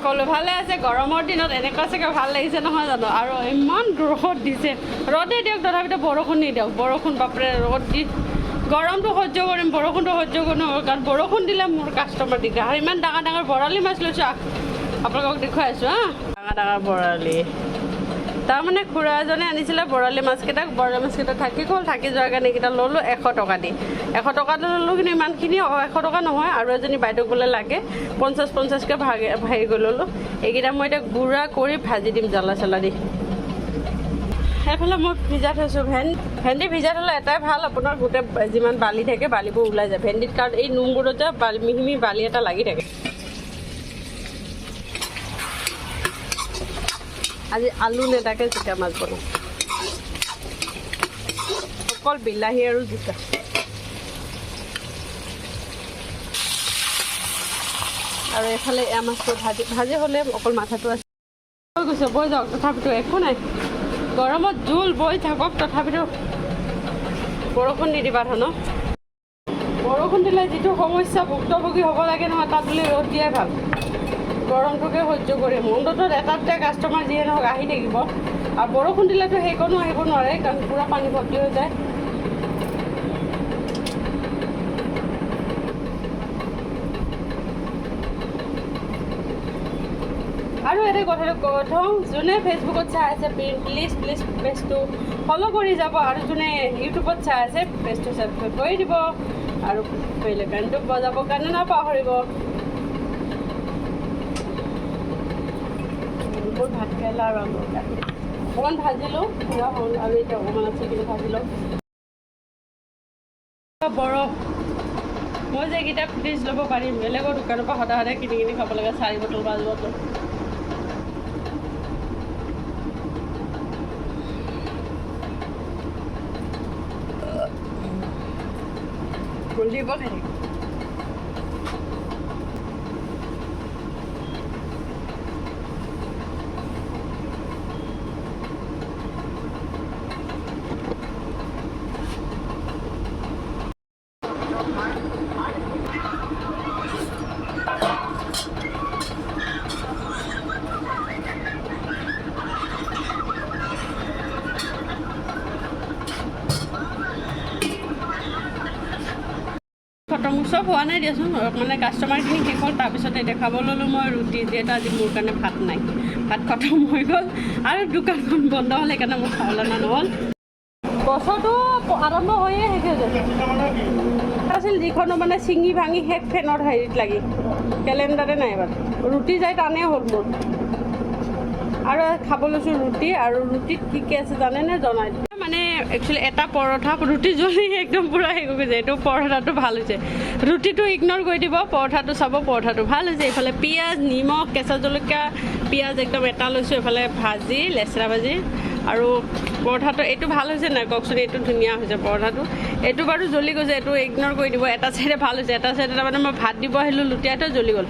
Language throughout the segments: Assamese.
সকলো ভালে আছে। গৰমৰ দিনত এনেকুৱা চাগে ভাল লাগিছে নহয় জানো? আৰু ইমান ৰ'দ দিছে, ৰ'দে দিয়ক তথাপিতো বৰষুণ নিদিয়ক। বৰষুণ বাপৰে ৰ'দ দি গৰমটো সহ্য কৰিম, বৰষুণটো সহ্য কৰিব নোৱাৰোঁ, কাৰণ বৰষুণ দিলে মোৰ কাষ্টমাৰ দিগদাৰ। আৰু ইমান ডাঙৰ ডাঙৰ বৰালি মাছ লৈছোঁ, আপোনালোকক দেখুৱাই আছোঁ হা। ডাঙৰ ডাঙৰ বৰালি, তাৰমানে খুৰা এজনে আনিছিলে বৰালি মাছকেইটা থাকি গ'ল, থাকি যোৱাৰ কাৰণে এইকেইটা ল'লোঁ 100 টকা দি। 100 টকাটো ল'লোঁ, কিন্তু ইমানখিনি 100 টকা নহয়। আৰু এজনী বাইদেউক বোলে লাগে 50-50কৈ হেৰি কৰি ল'লোঁ। এইকেইটা মই এতিয়া গুড়া কৰি ভাজি দিম জ্বলা চলা দি। সেইফালে মই ভিজাই থৈছোঁ ভেন্দি ভিজাই থ'লে এটাই ভাল, আপোনাৰ গোটেই যিমান বালি থাকে বালিবোৰ ওলাই যায় ভেন্দিত, কাৰণ এই নোমবোৰত যে মিহি মিহি বালি এটা লাগি থাকে। আজি আলু নেদাকে জিকা মাছ বনাওঁ, অকল বিলাহী আৰু জিকা। আৰু এইফালে এয়া মাছটো ভাজি হ'লে অকল মাথাটো আছে। হৈ গৈছে, বৈ যাওক, তথাপিতো একো নাই। গৰমত জোল বৈ থাকক, তথাপিতো বৰষুণ নিদিবা ধন। বৰষুণ দিলে যিটো সমস্যা ভুক্তভোগী হ'ব লাগে নহয়, তাত বুলি ৰ'দ দিয়াই ভাল। গৰমটোকে সহ্য কৰিম, অন্ততঃ এটা কাষ্টমাৰ যিয়ে নহওক আহি থাকিব। আৰু বৰষুণ দিলেতো সেইকণো আহিব নোৱাৰে, কাৰণ পূৰা পানী ভৰ্তি হৈ যায়। আৰু এটা কথাটো কৈ থওঁ, যোনে ফেচবুকত চাই আছে প্লিজ পেজটো ফ'ল' কৰি যাব, আৰু যোনে ইউটিউবত চাই আছে পেজটো ছাবস্ক্ৰাইব কৰি দিব, আৰু বেল আইকনটো বজাবৰ কাৰণে নাপাহৰিব। বহুত ভাত কেৰেলা আৰু আলু অকণমান ভাজিলোঁ, পুৰা হ'ল, আৰু এতিয়া অকণমান আছে কিন্তু ভাজি লওঁ। বৰফ মই যে এইকেইটা ফ্ৰিজ ল'ব পাৰিম, বেলেগৰ দোকানৰ পৰা সদায় কিনি খাব লাগে 4 বটল 5 বটল। গলিব খাই খতম চব হোৱা নাই দিয়াচোন, মানে কাষ্টমাৰখিনি শেষ হ'ল। তাৰপিছত এতিয়া খাব ল'লোঁ মই ৰুটি, যিহেতু আজি মোৰ কাৰণে ভাত নাই, ভাত খতম হৈ গ'ল। আৰু দোকানখন বন্ধ হ'ল, সেইকাৰণে মোৰ খাবলৈ অনা নহ'ল। বছৰটো আৰম্ভ হৈয়ে শেষ হৈ যায় আছিল, যিখনো মানে ছিঙি ভাঙি শেষ ফেনৰ হেৰিত লাগি, কেলেণ্ডাৰে নাই এবাৰ। ৰুটি যাই টানেই হ'ল মোৰ। আৰু খাব লৈছোঁ ৰুটি, আৰু ৰুটিত কি আছে জানেনে? জনাই মানে একচুৱেলি এটা পৰঠা ৰুটি জ্বলি একদম পূৰা শেষ হৈ গৈছে। এইটো পৰঠাটো ভাল হৈছে, ৰুটিটো ইগন'ৰ কৰি দিব, পৰঠাটো চাব, পৰঠাটো ভাল হৈছে। এইফালে পিঁয়াজ, নিমখ, কেঁচা জলকীয়া, পিঁয়াজ একদম এটা লৈছোঁ, এইফালে ভাজি, লেচেৰা ভাজি, আৰু পৰঠাটো এইটো ভাল হৈছে নাই কওকচোন? এইটো ধুনীয়া হৈছে পৰঠাটো। এইটো বাৰু জ্বলি গৈছে, এইটো ইগন'ৰ কৰি দিব। এটা চাইডে ভাল হৈছে, এটা চাইডে তাৰমানে মই ভাত দিব আহিলোঁ লুটিয়াইটো জ্বলি গ'ল।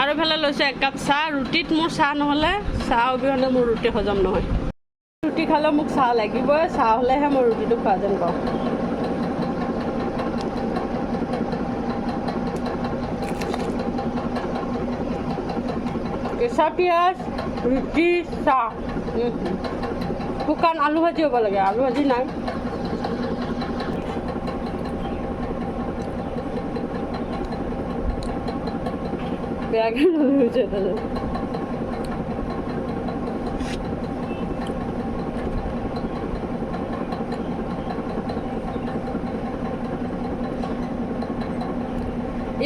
আৰু এইফালে লৈছোঁ 1 কাপ চাহ। ৰুটিত মোৰ চাহ নহ'লে, চাহ অবিহনে মোৰ ৰুটি হজম নহয়। ৰুটি খালেও মোক চাহ লাগিবই, চাহ হ'লেহে মই ৰুটিটো খোৱা যেন পাওঁ। কেঁচা পিঁয়াজ, ৰুটি, চাহ, শুকান আলু ভাজি হ'ব লাগে, আলু ভাজি নাই। বেয়াকৈ হৈছে এটা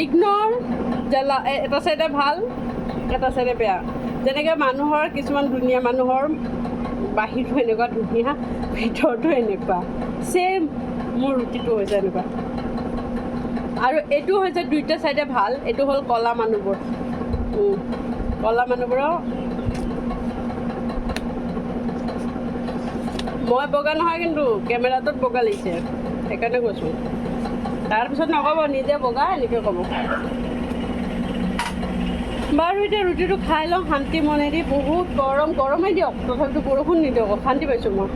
ইগন'ৰ জ্বালা। এটা চাইডে ভাল, এটা চাইডে বেয়া। যেনেকৈ মানুহৰ কিছুমান ধুনীয়া মানুহৰ বাহিৰটো এনেকুৱা ধুনীয়া, ভিতৰটো এনেকুৱা ছেম, মোৰ ৰুটিটো হৈছে এনেকুৱা। আৰু এইটো হৈছে দুইটা চাইডে ভাল। এইটো হ'ল ক'লা মানুহবোৰ, ক'লা মানুহবোৰৰ। মই বগা নহয়, কিন্তু কেমেৰাটোত বগা লাগিছে, সেইকাৰণে কৈছোঁ। তাৰপিছত নক'ব নিজে বগা, এনেকৈ ক'ব। বাৰু এতিয়া ৰুটিটো খাই লওঁ শান্তি মনেদি। বহুত গৰমেই দিয়ক, তথাপিতো বৰষুণ নিদিয়ক, অশান্তি পাইছোঁ মই।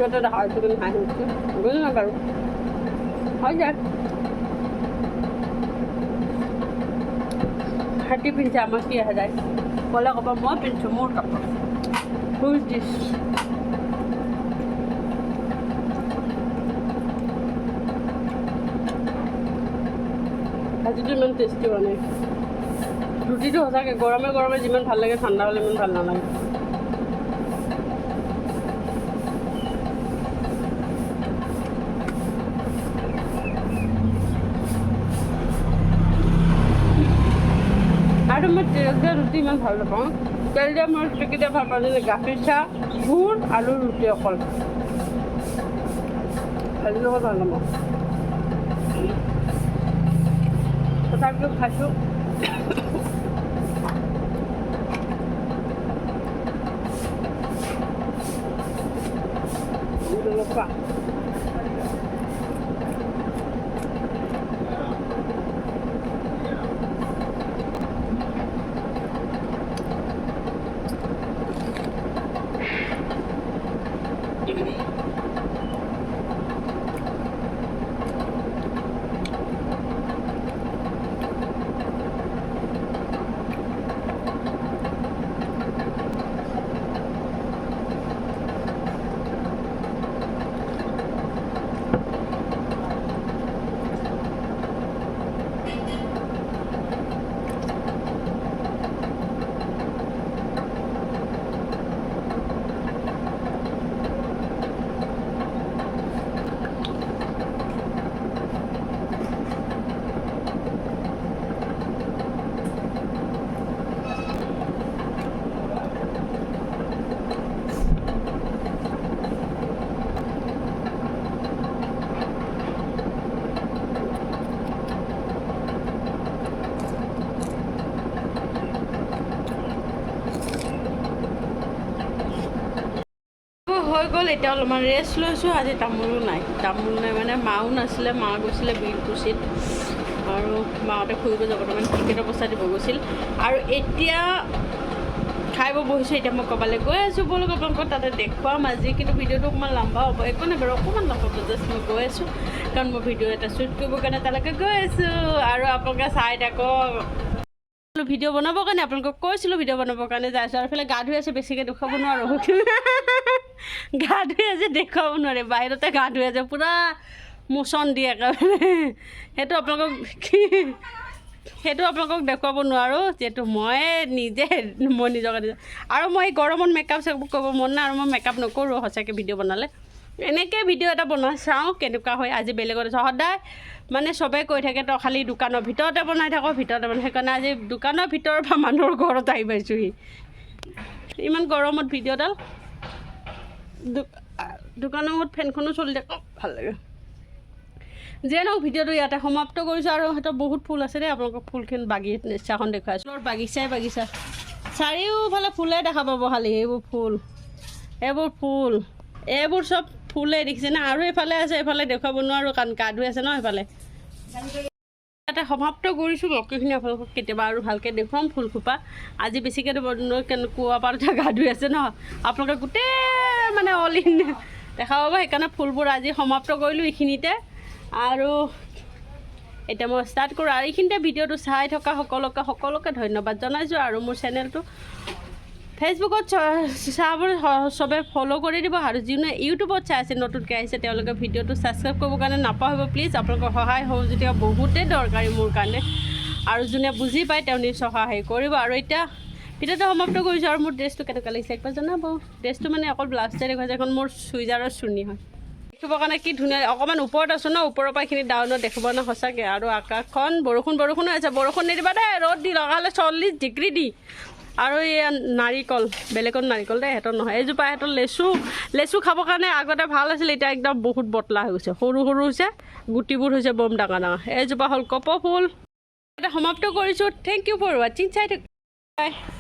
এটা দেখা হচ্ছে কিন্তু হাই হচ্ছে বুঝলি না পারো হয় যাক হাঁটি পিন্ধছে আমাক কি আহে যায় ক'লে ক'ব মই পিন্ধিছোঁ মোৰ কাপোৰ হুইজ দিছ ভাজিটো ইমান টেষ্টি হোৱা নাই ৰুটিটো সঁচাকৈ গৰমে গৰমে যিমান ভাল লাগে ঠাণ্ডা হ'লে ইমান ভাল নালাগে আৰু মই তেল দিয়া ৰুটি ইমান ভাল নাপাওঁ তেল দিয়া মই কেতিয়া ভাল পাওঁ যেনে গাখীৰ চাহ গুড় আলু ৰুটি অকল ভাজিৰ লগত ভাল নাপাওঁ তথাপিতো খাইছোঁ খোৱা হৈ গ'ল এতিয়া অলপমান ৰেষ্ট লৈছোঁ আজি তামোলো নাই মানে মাও নাছিলে মা গৈছিলে বিলকুচিত আৰু মাহঁতে ফুৰিব যাব তাৰমানে টিকেটৰ পইচা দিব গৈছিল আৰু এতিয়া খাই বহিছোঁ এতিয়া মই ক'ৰবালৈ গৈ আছোঁ ব'লক আপোনালোকক তাতে দেখুৱাম আজি কিন্তু ভিডিঅ'টো অকণমান লম্বা হ'ব একো নাই বাৰু অকণমান লম্বা হ'ব জাষ্ট মই গৈ আছোঁ কাৰণ মই ভিডিঅ' এটা শ্বুট কৰিবৰ কাৰণে তালৈকে গৈ আছোঁ আৰু আপোনালোকে চাই থাকক ভিডিঅ' বনাবৰ কাৰণে আপোনালোকক কৈছিলোঁ ভিডিঅ' বনাবৰ কাৰণে যাইছোঁ আৰু এইফালে গা ধুই আছে বেছিকৈ দেখুৱাব নোৱাৰোঁ গা ধুই আছে দেখুৱাব নোৱাৰে বাহিৰতে গা ধুই আছে পূৰা মোচন দিয়ে একেবাৰে সেইটো আপোনালোকক দেখুৱাব নোৱাৰোঁ যিহেতু মই নিজকে আৰু মই গৰমত মেকআপ চেকআপ কৰিব মন নাই আৰু মই মেকআপ নকৰোঁ সঁচাকৈ ভিডিঅ' বনালে এনেকৈ ভিডিঅ' এটা বনাই চাওঁ কেনেকুৱা হয় আজি বেলেগত সদায় মানে চবেই কৈ থাকে তই খালি দোকানৰ ভিতৰতে বনাই থাকোঁ সেইকাৰণে আজি দোকানৰ ভিতৰৰ পৰা মানুহৰ ঘৰত আহি পাইছোঁহি ইমান গৰমত ভিডিঅ'ডাল দোকানৰ মত ফেনখনো চলি থাকে ভাল লাগে যিয়ে নহওক ভিডিঅ'টো ইয়াতে সমাপ্ত কৰিছোঁ আৰু সিহঁতৰ বহুত ফুল আছে দেই আপোনালোকক ফুলখিনি বাগিচাখন দেখুৱাইছোঁ বাগিচা চাৰিওফালে ফুলে দেখা পাব খালি এইবোৰ চব ফুলে দেখিছেনে আৰু এইফালে আছে এইফালে দেখুৱাব নোৱাৰোঁ কাৰণ গা ধুই আছে ন সেইফালে ইয়াতে সমাপ্ত কৰিছোঁ বাকীখিনি আপোনালোকক কেতিয়াবা আৰু ভালকৈ দেখুৱাম ফুলখোপা আজি বেছিকৈ কুঁৱাপাৰতে গা ধুই আছে ন আপোনালোকে গোটেই মানে অল ইন দেখা পাব সেইকাৰণে ফুলবোৰ আজি সমাপ্ত কৰিলোঁ এইখিনিতে আৰু এতিয়া মই ষ্টাৰ্ট কৰোঁ আৰু এইখিনিতে ভিডিঅ'টো চাই থকা সকলোকে ধন্যবাদ জনাইছোঁ আৰু মোৰ চেনেলটো ফেচবুকত চাবলৈ চবে ফ'ল' কৰি দিব আৰু যোনে ইউটিউবত চাই আছে নতুনকৈ আহিছে তেওঁলোকে ভিডিঅ'টো ছাবস্ক্ৰাইব কৰিবৰ কাৰণে নাপাহৰিব প্লিজ আপোনালোকৰ সহায় সহযোগিতা বহুতেই দৰকাৰী মোৰ কাৰণে আৰু যোনে বুজি পায় তেওঁ নিশ্চয় সহায় কৰিব আৰু এতিয়া ভিডিঅ'টো সমাপ্ত কৰিছোঁ আৰু মোৰ ড্ৰেছটো কেনেকুৱা লাগিছে একবাৰ জনাব ড্ৰেছটো মানে অকল ব্লাউজতে দেখুৱাইছে এখন মোৰ চুইজাৰৰ চুৰ্ণি হয় দেখিবৰ কাৰণে কি ধুনীয়া অকণমান ওপৰত আছোঁ ন ওপৰৰ পৰা এইখিনি ডাউনত দেখিব ন সঁচাকৈ আৰু আকাশখন বৰষুণো আছে বৰষুণ নিদিবা দেই ৰ'দ দি লগালে 40 ডিগ্ৰী দি আৰু এয়া নাৰিকল বেলেগত নাৰিকল দেই সিহঁতৰ নহয় এইজোপা সিহঁতৰ লেচু খাবৰ কাৰণে আগতে ভাল আছিল এতিয়া একদম বহুত বটলা হৈ গৈছে সৰু হৈছে গুটিবোৰ হৈছে বম ডাঙৰ এইজোপা হ'ল কপৌ ফুল এটা সমাপ্ত কৰিছোঁ থেংক ইউ ফৰ ৱাচিং চাই থাকক বাই